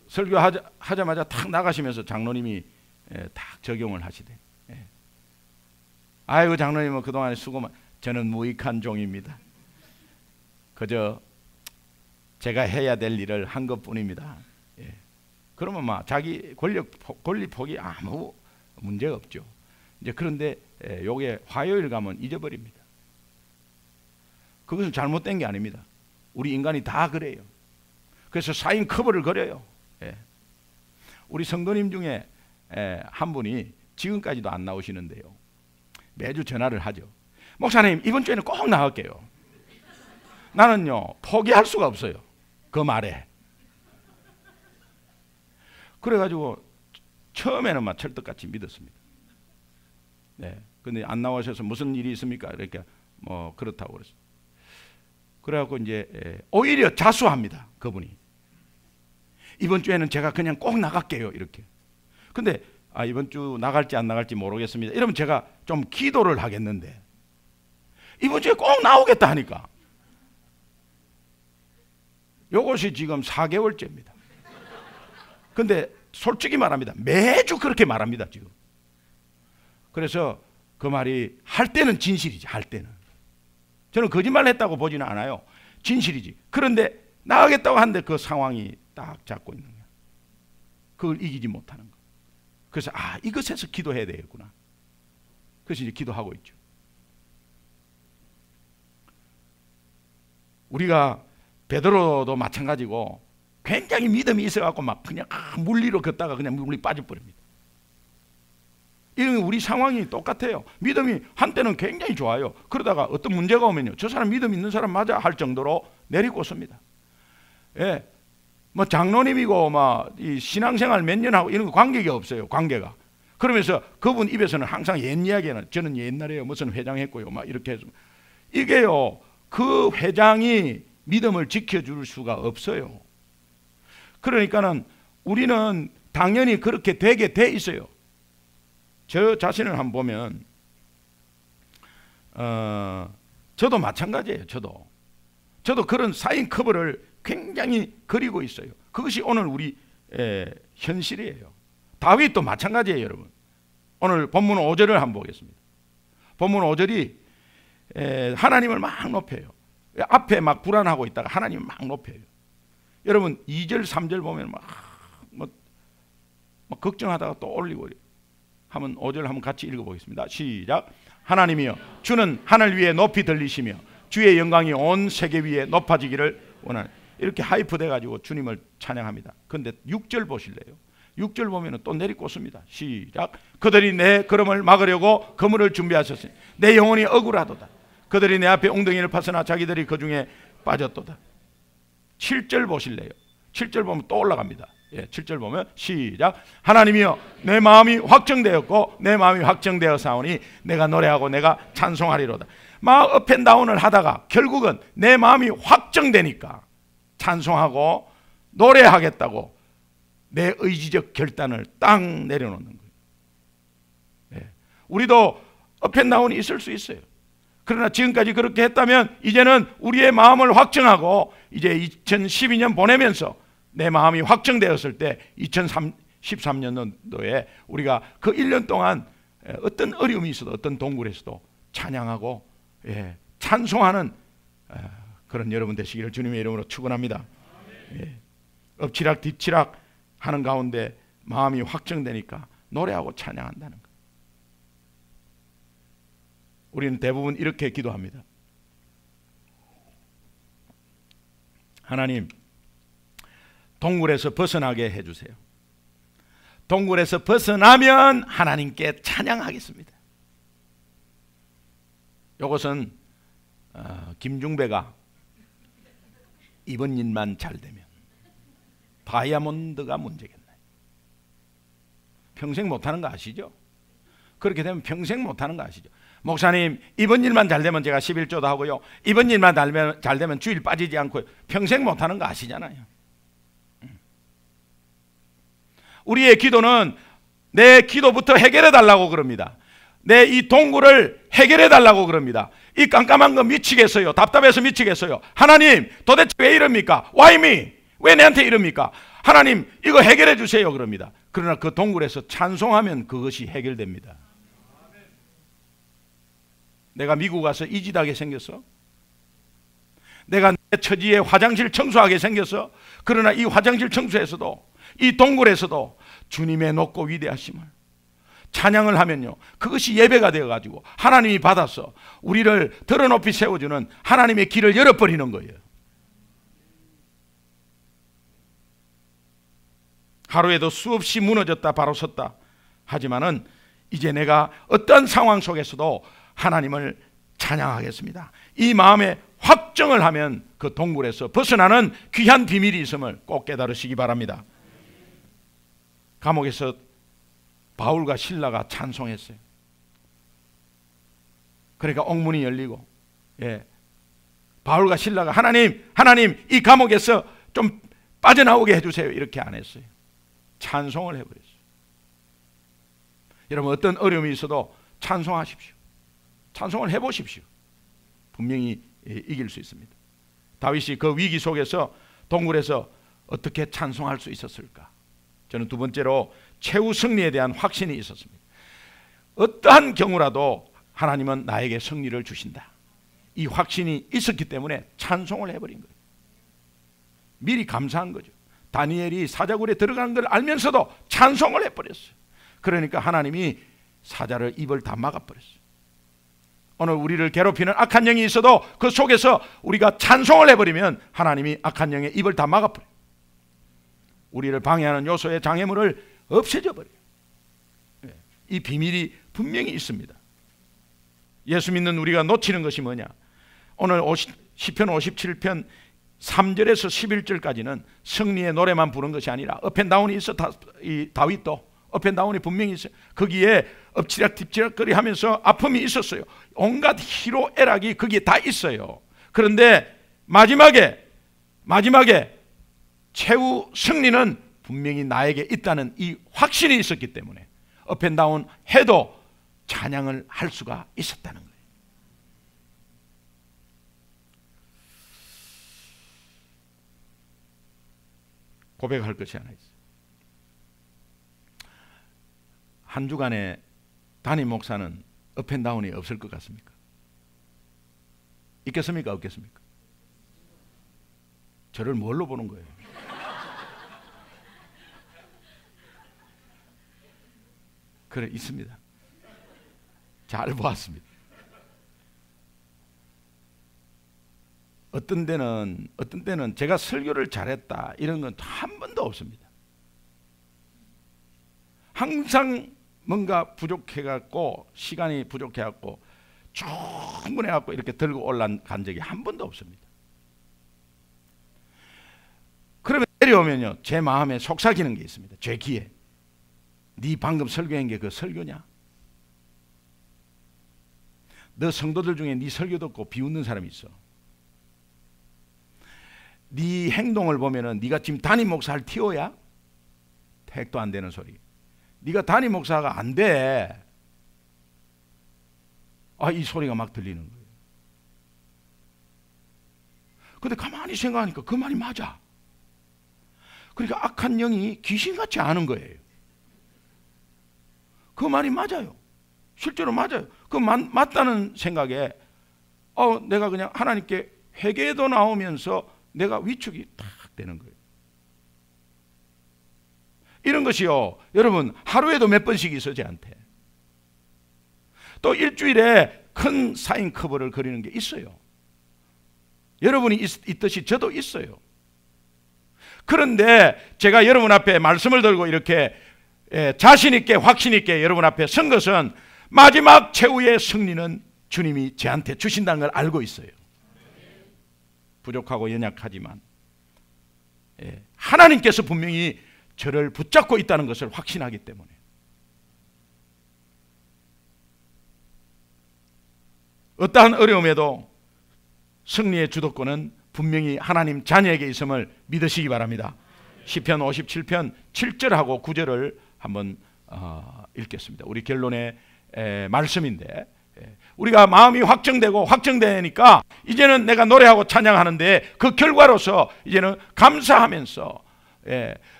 설교하자마자 탁 나가시면서 장로님이 탁 적용을 하시대. 아이고 장로님은 그동안에 수고만. 저는 무익한 종입니다. 그저 제가 해야 될 일을 한 것뿐입니다. 그러면 막 자기 권리 폭이 아무 문제가 없죠. 이제 그런데 요게 화요일 가면 잊어버립니다. 그것은 잘못된 게 아닙니다. 우리 인간이 다 그래요. 그래서 사인 커버를 걸어요. 우리 성도님 중에 한 분이 지금까지도 안 나오시는데요. 매주 전화를 하죠. 목사님 이번 주에는 꼭 나갈게요. 나는요 포기할 수가 없어요. 그 말에. 그래가지고 처음에는 막 철떡같이 믿었습니다. 근데 안 나오셔서 무슨 일이 있습니까? 이렇게 뭐 그렇다고 그랬어요. 그래갖고 이제 오히려 자수합니다. 그분이. 이번 주에는 제가 그냥 꼭 나갈게요. 이렇게. 근데 이번 주 나갈지 안 나갈지 모르겠습니다. 이러면 제가 좀 기도를 하겠는데 이번 주에 꼭 나오겠다 하니까 이것이 지금 4개월째입니다. 근데 솔직히 말합니다. 매주 그렇게 말합니다, 지금. 그래서 그 말이 할 때는 진실이지, 할 때는. 저는 거짓말 했다고 보지는 않아요. 진실이지. 그런데 나가겠다고 하는데 그 상황이 딱 잡고 있는 거야. 그걸 이기지 못하는 거. 그래서 이것에서 기도해야 되겠구나. 그래서 이제 기도하고 있죠. 우리가 베드로도 마찬가지고 굉장히 믿음이 있어갖고 막 그냥 물리로 걷다가 그냥 물리 빠져버립니다. 이런 우리 상황이 똑같아요. 믿음이 한때는 굉장히 좋아요. 그러다가 어떤 문제가 오면요, 저 사람 믿음 있는 사람 맞아 할 정도로 내리꽂습니다. 예, 뭐 장로님이고 막 이 신앙생활 몇 년 하고 이런 거 관계가 없어요. 관계가. 그러면서 그분 입에서는 항상 옛 이야기는 저는 옛날에 무슨 회장했고요, 막 이렇게 해서 이게요, 그 회장이 믿음을 지켜줄 수가 없어요. 그러니까는 우리는 당연히 그렇게 되게 돼 있어요. 저 자신을 한번 보면 저도 마찬가지예요. 저도 그런 사인 커버를 굉장히 그리고 있어요. 그것이 오늘 우리 현실이에요. 다윗도 마찬가지예요, 여러분. 오늘 본문 5절을 한번 보겠습니다. 본문 5절이 하나님을 막 높여요. 앞에 막 불안하고 있다가 하나님을 막 높여요. 여러분 2절 3절 보면 막 걱정하다가 또 올리고 한번 5절 한번 같이 읽어보겠습니다. 시작. 하나님이여, 주는 하늘 위에 높이 들리시며 주의 영광이 온 세계 위에 높아지기를 원하는, 이렇게 하이프 돼가지고 주님을 찬양합니다. 그런데 6절 보실래요? 6절 보면 또 내리꽂습니다. 시작. 그들이 내 걸음을 막으려고 그물을 준비하셨으니 내 영혼이 억울하도다. 그들이 내 앞에 웅덩이를 파서나 자기들이 그 중에 빠졌도다. 7절 보실래요? 7절 보면 또 올라갑니다. 7절 보면 시작. 하나님이여, 내 마음이 확정되었고 내 마음이 확정되어 사오니 내가 노래하고 내가 찬송하리로다. 막 업앤다운을 하다가 결국은 내 마음이 확정되니까 찬송하고 노래하겠다고 내 의지적 결단을 딱 내려놓는 거예요. 우리도 업앤다운이 있을 수 있어요. 그러나 지금까지 그렇게 했다면 이제는 우리의 마음을 확정하고 이제 2012년 보내면서 내 마음이 확정되었을 때 2013년도에 우리가 그 1년 동안 어떤 어려움이 있어도 어떤 동굴에서도 찬양하고 찬송하는 그런 여러분 되시기를 주님의 이름으로 축원합니다. 엎치락 뒤치락 하는 가운데 마음이 확정되니까 노래하고 찬양한다는 것. 우리는 대부분 이렇게 기도합니다. 하나님, 동굴에서 벗어나게 해주세요. 동굴에서 벗어나면 하나님께 찬양하겠습니다. 이것은 김중배가 이번 일만 잘 되면 다이아몬드가 문제겠나요? 평생 못하는 거 아시죠? 그렇게 되면 평생 못하는 거 아시죠? 목사님, 이번 일만 잘 되면 제가 11조도 하고요, 이번 일만 잘 되면 주일 빠지지 않고요, 평생 못하는 거 아시잖아요. 우리의 기도는 내 기도부터 해결해 달라고 그럽니다. 내 이 동굴을 해결해 달라고 그럽니다. 이 깜깜한 거 미치겠어요. 답답해서 미치겠어요. 하나님, 도대체 왜 이럽니까? Why me? 왜 내한테 이럽니까? 하나님, 이거 해결해 주세요 그럽니다. 그러나 그 동굴에서 찬송하면 그것이 해결됩니다. 내가 미국 가서 이직하게 생겼어? 내가 내 처지에 화장실 청소하게 생겼어? 그러나 이 화장실 청소에서도, 이 동굴에서도 주님의 높고 위대하심을 찬양을 하면요, 그것이 예배가 되어가지고 하나님이 받아서 우리를 드러높이 세워주는 하나님의 길을 열어버리는 거예요. 하루에도 수없이 무너졌다 바로 섰다 하지만은 이제 내가 어떤 상황 속에서도 하나님을 찬양하겠습니다. 이 마음에 확정을 하면 그 동굴에서 벗어나는 귀한 비밀이 있음을 꼭 깨달으시기 바랍니다. 감옥에서 바울과 실라가 찬송했어요. 그러니까 옥문이 열리고, 바울과 실라가 하나님 이 감옥에서 좀 빠져나오게 해주세요 이렇게 안 했어요. 찬송을 해버렸어요. 여러분 어떤 어려움이 있어도 찬송하십시오. 찬송을 해보십시오. 분명히 이길 수 있습니다. 다윗이 그 위기 속에서 동굴에서 어떻게 찬송할 수 있었을까? 저는 두 번째로 최후 승리에 대한 확신이 있었습니다. 어떠한 경우라도 하나님은 나에게 승리를 주신다. 이 확신이 있었기 때문에 찬송을 해버린 거예요. 미리 감사한 거죠. 다니엘이 사자굴에 들어간 걸 알면서도 찬송을 해버렸어요. 그러니까 하나님이 사자를 입을 다 막아버렸어요. 오늘 우리를 괴롭히는 악한 영이 있어도 그 속에서 우리가 찬송을 해버리면 하나님이 악한 영의 입을 다 막아버려요. 우리를 방해하는 요소의 장애물을 없애져 버려요. 이 비밀이 분명히 있습니다. 예수 믿는 우리가 놓치는 것이 뭐냐? 오늘 시편 57편 3절에서 11절까지는 승리의 노래만 부른 것이 아니라 업앤다운이 있어. 이 다윗도 업앤다운이 분명히 있어요. 거기에 엎치락뒤치락거리 하면서 아픔이 있었어요. 온갖 희로애락이 거기에 다 있어요. 그런데 마지막에 최후 승리는 분명히 나에게 있다는 이 확신이 있었기 때문에 업앤다운 해도 찬양을 할 수가 있었다는 거예요. 고백할 것이 하나 있어요. 한 주간에 담임 목사는 업앤다운이 없을 것 같습니까? 있겠습니까? 없겠습니까? 저를 뭘로 보는 거예요? 그래, 있습니다. 잘 보았습니다. 어떤 때는 제가 설교를 잘했다 이런 건 한 번도 없습니다. 항상 뭔가 부족해갖고 시간이 부족해갖고 충분해갖고 이렇게 들고 올라간 적이 한 번도 없습니다. 그러면 내려오면요, 제 마음에 속삭이는 게 있습니다. 제 귀에. 네 방금 설교한 게 그 설교냐? 너 성도들 중에 네 설교 듣고 비웃는 사람이 있어. 네 행동을 보면은 네가 지금 담임 목사를 튀어야? 택도 안 되는 소리. 네가 담임 목사가 안 돼. 이 소리가 막 들리는 거예요. 근데 가만히 생각하니까 그 말이 맞아. 그러니까 악한 영이 귀신같이 아는 거예요. 그 말이 맞아요. 실제로 맞아요. 그 맞다는 생각에 내가 그냥 하나님께 회개도 나오면서 내가 위축이 탁 되는 거예요. 이런 것이요, 여러분 하루에도 몇 번씩 있어 저한테. 또 일주일에 큰 사인 커버를 그리는 게 있어요. 여러분이 있듯이 저도 있어요. 그런데 제가 여러분 앞에 말씀을 들고 이렇게 자신 있게 확신 있게 여러분 앞에 선 것은 마지막 최후의 승리는 주님이 저한테 주신다는 걸 알고 있어요. 부족하고 연약하지만 하나님께서 분명히 저를 붙잡고 있다는 것을 확신하기 때문에. 어떠한 어려움에도 승리의 주도권은 분명히 하나님 자녀에게 있음을 믿으시기 바랍니다. 시편 57편 7절하고 9절을 한번 읽겠습니다. 우리 결론의 말씀인데, 우리가 마음이 확정되니까 이제는 내가 노래하고 찬양하는데 그 결과로서 이제는 감사하면서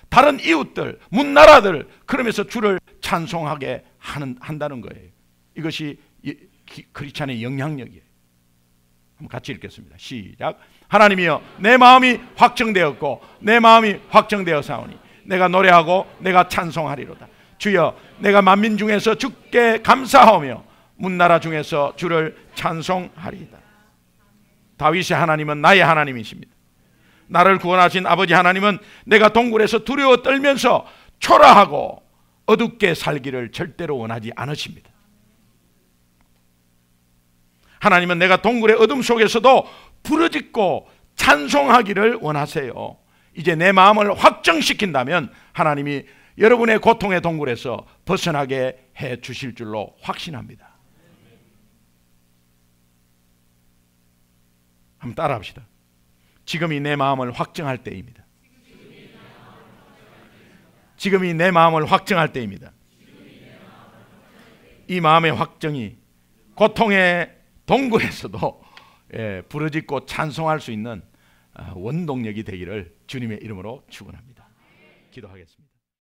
다른 이웃들, 문나라들 그러면서 주를 찬송하게 한다는 거예요. 이것이 크리스찬의 영향력이에요. 한번 같이 읽겠습니다. 시작. 하나님이여, 내 마음이 확정되었고 내 마음이 확정되어 사오니 내가 노래하고 내가 찬송하리로다. 주여, 내가 만민 중에서 주께 감사하며 문나라 중에서 주를 찬송하리이다. 다윗의 하나님은 나의 하나님이십니다. 나를 구원하신 아버지 하나님은 내가 동굴에서 두려워 떨면서 초라하고 어둡게 살기를 절대로 원하지 않으십니다. 하나님은 내가 동굴의 어둠 속에서도 부르짖고 찬송하기를 원하세요. 이제 내 마음을 확정시킨다면 하나님이 여러분의 고통의 동굴에서 벗어나게 해 주실 줄로 확신합니다. 한번 따라합시다. 지금이 내 마음을 확정할 때입니다. 지금이 내 마음을 확정할 때입니다. 이 마음의 확정이 고통의 동굴에서도 부르짖고 찬송할 수 있는 원동력이 되기를 주님의 이름으로 축원합니다. 기도하겠습니다.